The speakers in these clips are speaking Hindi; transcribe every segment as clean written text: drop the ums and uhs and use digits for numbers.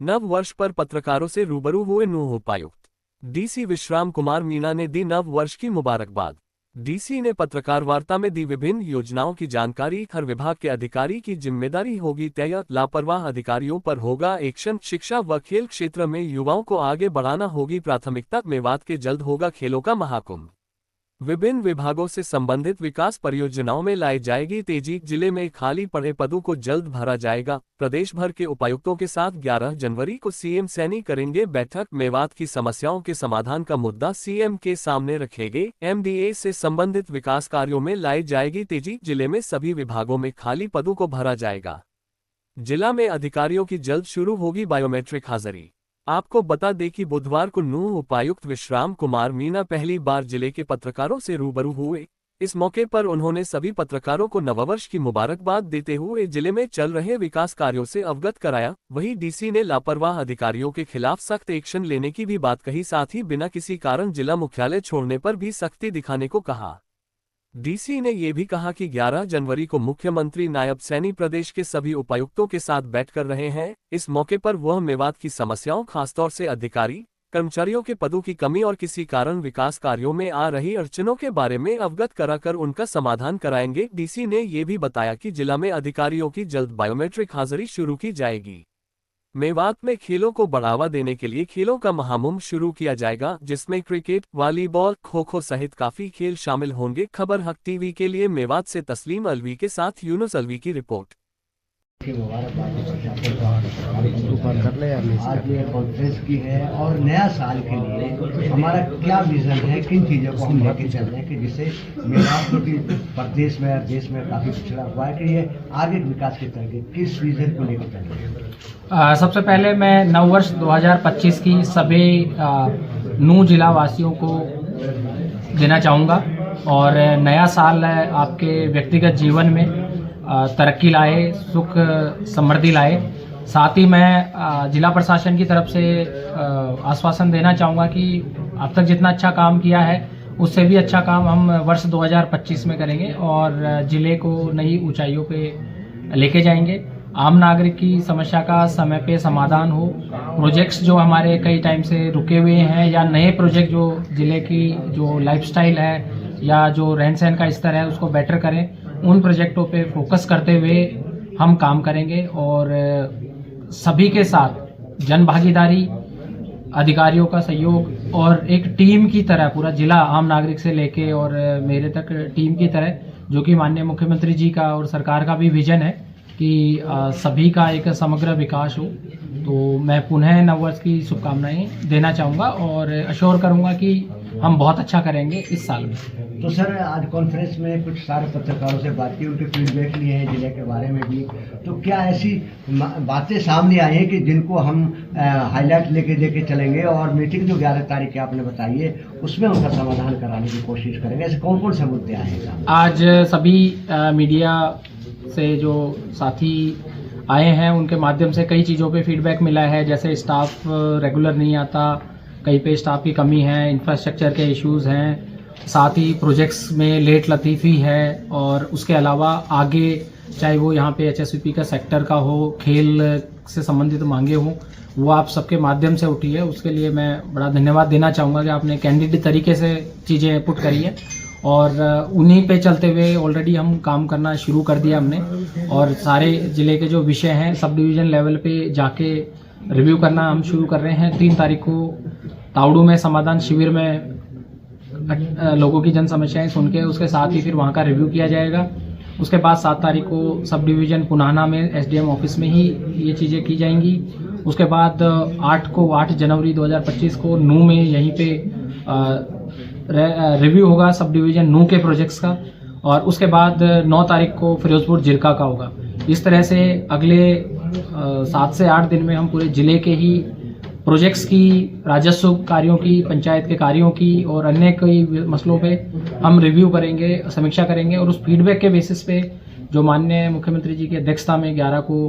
नव वर्ष पर पत्रकारों से रूबरू हुए नूंह उपायुक्त डीसी विश्राम कुमार मीणा ने दी नव वर्ष की मुबारकबाद। डीसी ने पत्रकार वार्ता में दी विभिन्न योजनाओं की जानकारी। हर विभाग के अधिकारी की जिम्मेदारी होगी तय, लापरवाह अधिकारियों पर होगा एक्शन। शिक्षा व खेल क्षेत्र में युवाओं को आगे बढ़ाना होगी प्राथमिकता। मेवात के जल्द होगा खेलों का महाकुंभ। विभिन्न विभागों से संबंधित विकास परियोजनाओं में लाई जाएगी तेजी। जिले में खाली पड़े पदों को जल्द भरा जाएगा। प्रदेश भर के उपायुक्तों के साथ 11 जनवरी को सीएम सैनी करेंगे बैठक। मेवात की समस्याओं के समाधान का मुद्दा सीएम के सामने रखेंगे। एमडीए से संबंधित विकास कार्यों में लाई जाएगी तेजी। जिले में सभी विभागों में खाली पदों को भरा जाएगा। जिला में अधिकारियों की जल्द शुरू होगी बायोमेट्रिक हाजिरी। आपको बता दें कि बुधवार को नूंह उपायुक्त विश्राम कुमार मीणा पहली बार जिले के पत्रकारों से रूबरू हुए। इस मौके पर उन्होंने सभी पत्रकारों को नववर्ष की मुबारकबाद देते हुए जिले में चल रहे विकास कार्यों से अवगत कराया। वहीं डीसी ने लापरवाह अधिकारियों के खिलाफ सख्त एक्शन लेने की भी बात कही। साथ ही बिना किसी कारण जिला मुख्यालय छोड़ने पर भी सख्ती दिखाने को कहा। डीसी ने ये भी कहा कि 11 जनवरी को मुख्यमंत्री नायब सैनी प्रदेश के सभी उपायुक्तों के साथ बैठ कर रहे हैं। इस मौके पर वह मेवात की समस्याओं, खासतौर से अधिकारी कर्मचारियों के पदों की कमी और किसी कारण विकास कार्यों में आ रही अड़चनों के बारे में अवगत कराकर उनका समाधान कराएंगे। डीसी ने ये भी बताया कि जिला में अधिकारियों की जल्द बायोमेट्रिक हाजिरी शुरू की जाएगी। मेवात में खेलों को बढ़ावा देने के लिए खेलों का महाकुंभ शुरू किया जाएगा, जिसमें क्रिकेट, वॉलीबॉल, खो-खो सहित काफी खेल शामिल होंगे। खबर हक टीवी के लिए मेवात से तस्लीम अलवी के साथ यूनुस अलवी की रिपोर्ट। आज ये कॉन्फ्रेंस की है और नया साल के लिए हमारा क्या विजन है, किन चीज़ों को हम लेके चल रहे हैं कि जिससे मेवात की प्रदेश में और देश में काफ़ी पिछड़ा हुआ है कि ये आगे विकास की तरफ किस विजन को लेकर चल रहे हैं। सबसे पहले मैं नववर्ष 2025 की सभी नूंह जिला वासियों को देना चाहूँगा और नया साल आपके व्यक्तिगत जीवन में तरक्की लाए, सुख समृद्धि लाए। साथ ही मैं जिला प्रशासन की तरफ से आश्वासन देना चाहूँगा कि अब तक जितना अच्छा काम किया है उससे भी अच्छा काम हम वर्ष 2025 में करेंगे और जिले को नई ऊंचाइयों पे लेके जाएंगे। आम नागरिक की समस्या का समय पे समाधान हो, प्रोजेक्ट्स जो हमारे कई टाइम से रुके हुए हैं या नए प्रोजेक्ट जो जिले की जो लाइफस्टाइल है या जो रहन सहन का स्तर है उसको बेटर करें, उन प्रोजेक्टों पे फोकस करते हुए हम काम करेंगे और सभी के साथ जन भागीदारी, अधिकारियों का सहयोग और एक टीम की तरह पूरा जिला आम नागरिक से लेके और मेरे तक टीम की तरह, जो कि माननीय मुख्यमंत्री जी का और सरकार का भी विजन है कि सभी का एक समग्र विकास हो। तो मैं पुनः नववर्ष की शुभकामनाएं देना चाहूँगा और अश्योर करूँगा कि हम बहुत अच्छा करेंगे इस साल में। तो सर, आज कॉन्फ्रेंस में कुछ सारे पत्रकारों से बात की, उनके फीडबैक लिए हैं जिले के बारे में भी। तो क्या ऐसी बातें सामने आई हैं कि जिनको हम हाईलाइट लेके चलेंगे और मीटिंग जो 11 तारीख की आपने बताई है उसमें उनका समाधान कराने की कोशिश करेंगे? ऐसे कौन कौन से मुद्दे आए हैं? आज सभी मीडिया से जो साथी आए हैं उनके माध्यम से कई चीज़ों पे फीडबैक मिला है, जैसे स्टाफ रेगुलर नहीं आता, कहीं पे स्टाफ की कमी है, इंफ्रास्ट्रक्चर के इश्यूज़ हैं, साथ ही प्रोजेक्ट्स में लेट लतीफ़ी है और उसके अलावा आगे चाहे वो यहाँ पे एचएसवीपी का सेक्टर का हो, खेल से संबंधित मांगे हों, वो आप सबके माध्यम से उठी है। उसके लिए मैं बड़ा धन्यवाद देना चाहूँगा कि आपने कैंडिडेट तरीके से चीज़ें पुट करी है और उन्हीं पे चलते हुए ऑलरेडी हम काम करना शुरू कर दिया हमने और सारे ज़िले के जो विषय हैं सब डिवीज़न लेवल पे जाके रिव्यू करना हम शुरू कर रहे हैं। 3 तारीख को तावड़ू में समाधान शिविर में लोगों की जन समस्याएं सुन के उसके साथ ही फिर वहाँ का रिव्यू किया जाएगा। उसके बाद 7 तारीख को सब डिवीज़न पुनाना में एसडीएम ऑफिस में ही ये चीज़ें की जाएंगी। उसके बाद 8 जनवरी 2025 को नूंह में यहीं पे रिव्यू होगा सब डिवीज़न नूंह के प्रोजेक्ट्स का और उसके बाद 9 तारीख को फिरोजपुर जिरका का होगा। इस तरह से अगले 7 से 8 दिन में हम पूरे ज़िले के ही प्रोजेक्ट्स की, राजस्व कार्यों की, पंचायत के कार्यों की और अन्य कई मसलों पे हम रिव्यू करेंगे, समीक्षा करेंगे और उस फीडबैक के बेसिस पे जो माननीय मुख्यमंत्री जी की अध्यक्षता में 11 को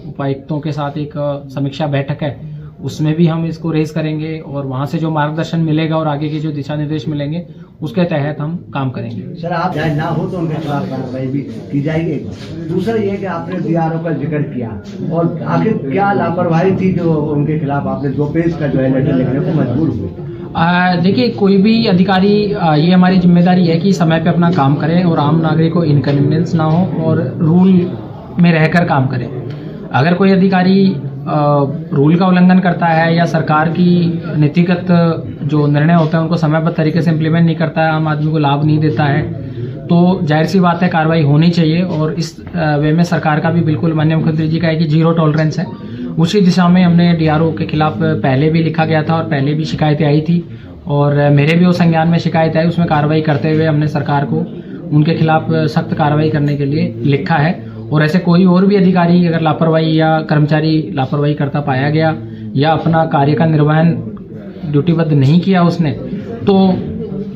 उपायुक्तों के साथ एक समीक्षा बैठक है, उसमें भी हम इसको रेज करेंगे और वहाँ से जो मार्गदर्शन मिलेगा और आगे के जो दिशा निर्देश मिलेंगे उसके तहत हम काम करेंगे। सर आप चाहे ना हो तो उनके खिलाफ कार्रवाई भी की जाएगी। दूसरा ये कि आपने डीआरओ का जिक्र किया और आखिर क्या लापरवाही थी जो उनके खिलाफ आपने 2 पेज का जो है लेटर लिखने को मजबूर हुए? देखिए, कोई भी अधिकारी ये हमारी जिम्मेदारी है कि समय पे अपना काम करें और आम नागरिक को इनकन्वीनियंस ना हो और रूल में रहकर काम करें। अगर कोई अधिकारी रूल का उल्लंघन करता है या सरकार की नीतिगत जो निर्णय होते हैं उनको समयबद्ध तरीके से इम्प्लीमेंट नहीं करता है, आम आदमी को लाभ नहीं देता है, तो जाहिर सी बात है कार्रवाई होनी चाहिए। और इस वे में सरकार का भी बिल्कुल माननीय मुख्यमंत्री जी का है कि 0 टॉलरेंस है। उसी दिशा में हमने डीआरओ के खिलाफ पहले भी लिखा गया था और पहले भी शिकायतें आई थी और मेरे भी उस संज्ञान में शिकायत आई। उसमें कार्रवाई करते हुए हमने सरकार को उनके खिलाफ सख्त कार्रवाई करने के लिए लिखा है। और ऐसे कोई और भी अधिकारी अगर लापरवाही या कर्मचारी लापरवाही करता पाया गया या अपना कार्य का निर्वहन ड्यूटीबद्ध नहीं किया उसने, तो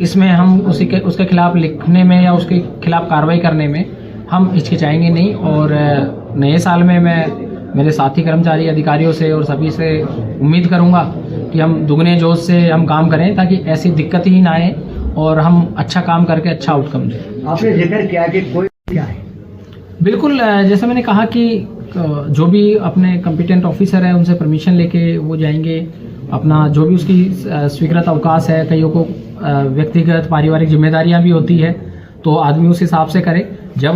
इसमें हम उसके खिलाफ लिखने में या उसके खिलाफ कार्रवाई करने में हम हिचकिचाएंगे नहीं। और नए साल में मैं मेरे साथी कर्मचारी अधिकारियों से और सभी से उम्मीद करूंगा कि हम दुगने जोश से हम काम करें ताकि ऐसी दिक्कत ही ना आए और हम अच्छा काम करके अच्छा आउटकम दें। आपने जिक्र किया कि कोई क्या है? बिल्कुल, जैसे मैंने कहा कि जो भी अपने कॉम्पिटेंट ऑफिसर है उनसे परमिशन लेके वो जाएंगे, अपना जो भी उसकी स्वीकृत अवकाश है, कईयों को व्यक्तिगत पारिवारिक जिम्मेदारियां भी होती है, तो आदमी उस हिसाब से करे। जब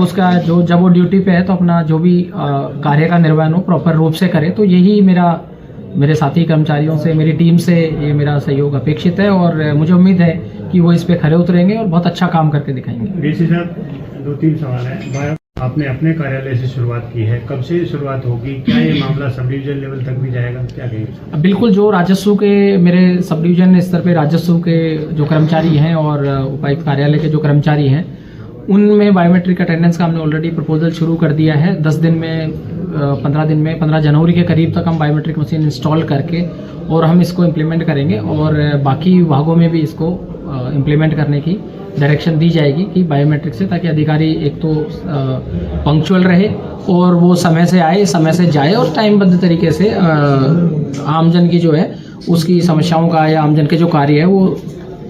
वो ड्यूटी पे है तो अपना जो भी कार्य का निर्वहन हो प्रॉपर रूप से करे। तो यही मेरे साथी कर्मचारियों से, मेरी टीम से ये मेरा सहयोग अपेक्षित है और मुझे उम्मीद है कि वो इस पे खरे उतरेंगे और बहुत अच्छा काम करके दिखाएंगे। डीसी साहब, 2-3 सवाल है। आपने अपने कार्यालय से शुरुआत की है, कब से शुरुआत होगी? क्या ये मामला सब डिवीजन लेवल तक भी जाएगा? क्या कहेंगे? बिल्कुल, जो राजस्व के मेरे सब डिवीजन स्तर पे राजस्व के जो कर्मचारी हैं और उपायुक्त कार्यालय के जो कर्मचारी हैं उनमें बायोमेट्रिक अटेंडेंस का हमने ऑलरेडी प्रपोजल शुरू कर दिया है। 10 दिन में 15 दिन में 15 जनवरी के करीब तक हम बायोमेट्रिक मशीन इंस्टॉल करके और हम इसको इम्प्लीमेंट करेंगे और बाकी विभागों में भी इसको इम्प्लीमेंट करने की डायरेक्शन दी जाएगी कि बायोमेट्रिक से, ताकि अधिकारी एक तो पंक्चुअल रहे और वो समय से आए, समय से जाए और टाइमबद्ध तरीके से आमजन की जो है उसकी समस्याओं का या आमजन के जो कार्य है वो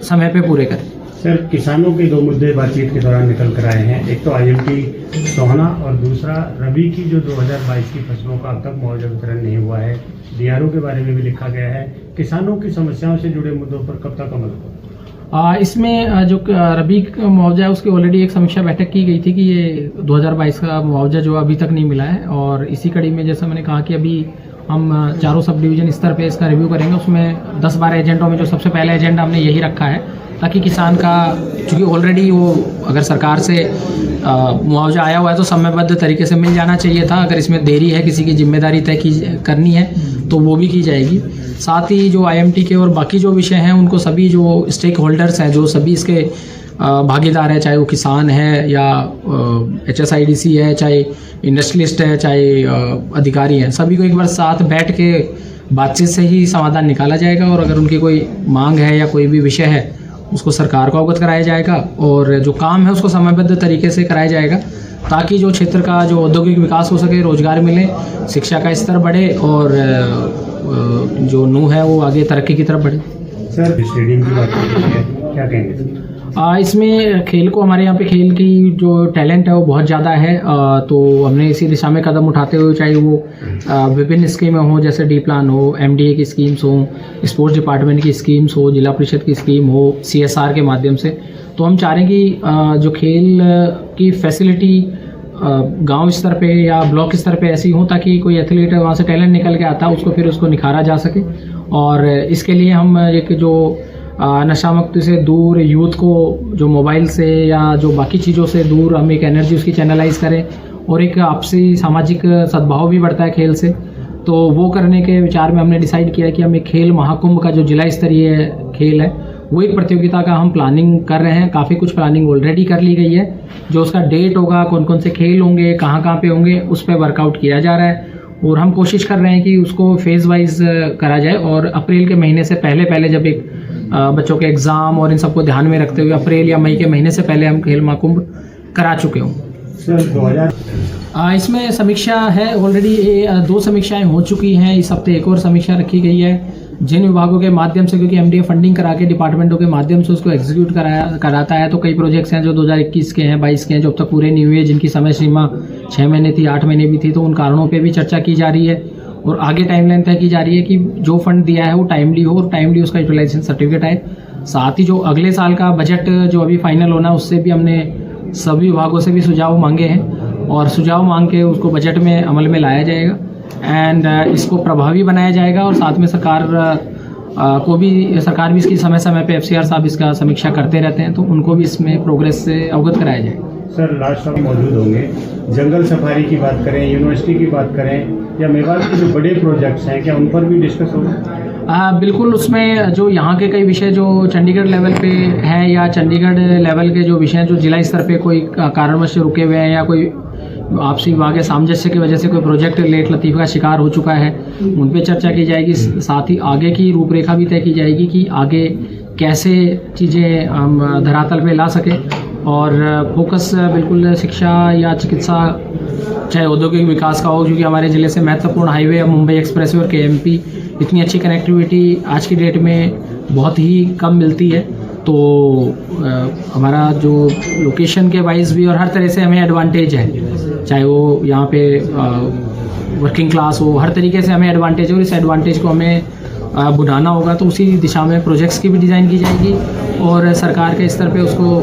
समय पे पूरे करें। सर, किसानों के 2 मुद्दे बातचीत के दौरान निकल कर आए हैं। एक तो IMT सोहना और दूसरा रबी की जो 2022 की फसलों का अब तक मुआवजा वितरण नहीं हुआ है। DRO के बारे में भी लिखा गया है। किसानों की समस्याओं से जुड़े मुद्दों पर कब तक अमल होगा? इसमें जो रबी का मुआवजा है उसकी ऑलरेडी एक समीक्षा बैठक की गई थी कि ये 2022 का मुआवजा जो अभी तक नहीं मिला है और इसी कड़ी में जैसा मैंने कहा कि अभी हम चारों सब डिवीजन स्तर पे इसका रिव्यू करेंगे। उसमें 10-12 एजेंडों में जो सबसे पहला एजेंडा हमने यही रखा है ताकि किसान का, चूँकि ऑलरेडी वो अगर सरकार से मुआवजा आया हुआ है तो समयबद्ध तरीके से मिल जाना चाहिए था। अगर इसमें देरी है, किसी की जिम्मेदारी तय करनी है तो वो भी की जाएगी। साथ ही जो IMT के और बाकी जो विषय हैं उनको सभी जो स्टेक होल्डर्स हैं, जो सभी इसके भागीदार है, चाहे वो किसान है या HSIDC है, चाहे इंडस्ट्रियलिस्ट है, चाहे अधिकारी हैं, सभी को एक बार साथ बैठ के बातचीत से ही समाधान निकाला जाएगा और अगर उनकी कोई मांग है या कोई भी विषय है उसको सरकार को अवगत कराया जाएगा और जो काम है उसको समयबद्ध तरीके से कराया जाएगा ताकि जो क्षेत्र का जो औद्योगिक विकास हो सके, रोजगार मिले, शिक्षा का स्तर बढ़े और जो नू है वो आगे तरक्की की तरफ बढ़े। सर, स्टेडियम की बात है, क्या कहेंगे? इसमें खेल को, हमारे यहाँ पे खेल की जो टैलेंट है वो बहुत ज़्यादा है, तो हमने इसी दिशा में कदम उठाते हुए, चाहे वो विभिन्न स्कीमें हों जैसे डी प्लान हो, MDA की स्कीम्स हो, स्पोर्ट्स डिपार्टमेंट की स्कीम्स हो, जिला परिषद की स्कीम हो, CSR के माध्यम से, तो हम चाह रहे हैं कि जो खेल की फैसिलिटी गांव स्तर पे या ब्लॉक स्तर पे ऐसी हो ताकि कोई एथलीट वहाँ से टैलेंट निकल के आता है उसको फिर उसको निखारा जा सके। और इसके लिए हम एक जो नशा मुक्ति से दूर यूथ को जो मोबाइल से या जो बाकी चीज़ों से दूर हम एक एनर्जी उसकी चैनलाइज करें और एक आपसी सामाजिक सद्भाव भी बढ़ता है खेल से, तो वो करने के विचार में हमने डिसाइड किया कि हम एक खेल महाकुंभ का जो जिला स्तरीय खेल है वो एक प्रतियोगिता का हम प्लानिंग कर रहे हैं। काफ़ी कुछ प्लानिंग ऑलरेडी कर ली गई है। जो उसका डेट होगा, कौन कौन से खेल होंगे, कहाँ कहाँ पे होंगे, उस पर वर्कआउट किया जा रहा है और हम कोशिश कर रहे हैं कि उसको फेज़ वाइज करा जाए और अप्रैल के महीने से पहले जब एक बच्चों के एग्ज़ाम और इन सबको ध्यान में रखते हुए अप्रैल या मई के महीने से पहले हम खेल महाकुंभ करा चुके हों। इसमें समीक्षा है, ऑलरेडी 2 समीक्षाएं हो चुकी हैं। इस हफ्ते एक और समीक्षा रखी गई है। जिन विभागों के माध्यम से, क्योंकि एमडीए फंडिंग करा के डिपार्टमेंटों के माध्यम से उसको एग्जीक्यूट कराता है, तो कई प्रोजेक्ट्स हैं जो 2021 के हैं, 22 के हैं, जो अब तक पूरे नहीं हुए, जिनकी समय सीमा 6 महीने थी, 8 महीने भी थी। तो उन कारणों पे भी चर्चा की जा रही है और आगे टाइमलाइन तय की जा रही है कि जो फंड दिया है वो टाइमली हो और टाइमली उसका यूटिलाइजेशन सर्टिफिकेट आए। साथ ही जो अगले साल का बजट जो अभी फाइनल होना है, उससे भी हमने सभी विभागों से भी सुझाव मांगे हैं और सुझाव मांग के उसको बजट में अमल में लाया जाएगा एंड इसको प्रभावी बनाया जाएगा। और साथ में सरकार भी इसकी समय समय पे एफसीआर साहब इसका समीक्षा करते रहते हैं, तो उनको भी इसमें प्रोग्रेस से अवगत कराया जाएगा। सर, लास्ट में मौजूद होंगे, जंगल सफारी की बात करें, यूनिवर्सिटी की बात करें या मेवात के जो बड़े प्रोजेक्ट्स हैं, क्या उन पर भी डिस्कस होगा? बिल्कुल, उसमें जो यहाँ के कई विषय जो चंडीगढ़ लेवल पे हैं या चंडीगढ़ लेवल के जो विषय हैं जो जिला स्तर पे कोई कारणवश रुके हुए हैं या कोई आपसी विभाग सामंजस्य की वजह से कोई प्रोजेक्ट लेट लतीफ़ का शिकार हो चुका है, उन पे चर्चा की जाएगी। साथ ही आगे की रूपरेखा भी तय की जाएगी कि आगे कैसे चीज़ें हम धरातल पे ला सकें और फोकस बिल्कुल शिक्षा या चिकित्सा, चाहे औद्योगिक विकास का हो, क्योंकि हमारे ज़िले से महत्वपूर्ण हाईवे मुंबई एक्सप्रेसवे और केएमपी, इतनी अच्छी कनेक्टिविटी आज की डेट में बहुत ही कम मिलती है। तो हमारा जो लोकेशन के वाइज भी और हर तरह से हमें एडवांटेज है, चाहे वो यहाँ पे वर्किंग क्लास हो, हर तरीके से हमें एडवांटेज है और इस एडवांटेज को हमें बढ़ाना होगा। तो उसी दिशा में प्रोजेक्ट्स की भी डिज़ाइन की जाएगी और सरकार के स्तर पे उसको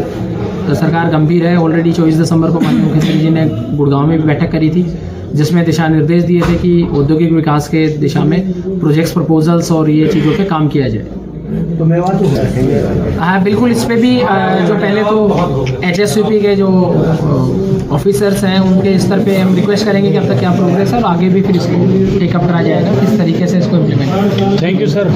सरकार गंभीर है। ऑलरेडी 24 दिसंबर को माननीय मुख्यमंत्री जी ने गुड़गांव में भी बैठक करी थी, जिसमें दिशा निर्देश दिए थे कि औद्योगिक विकास के दिशा में प्रोजेक्ट्स प्रपोजल्स और ये चीज़ों पे काम किया जाए। तो मेवात को रखेंगे? हाँ बिल्कुल, इस पे भी जो पहले तो HSVP के जो ऑफिसर्स हैं उनके स्तर पे हम रिक्वेस्ट करेंगे कि अब तक क्या प्रोग्रेस है और आगे भी फिर इसको टेकअप करा जाएगा, किस तरीके से इसको इम्प्लीमेंट। Thank you sir.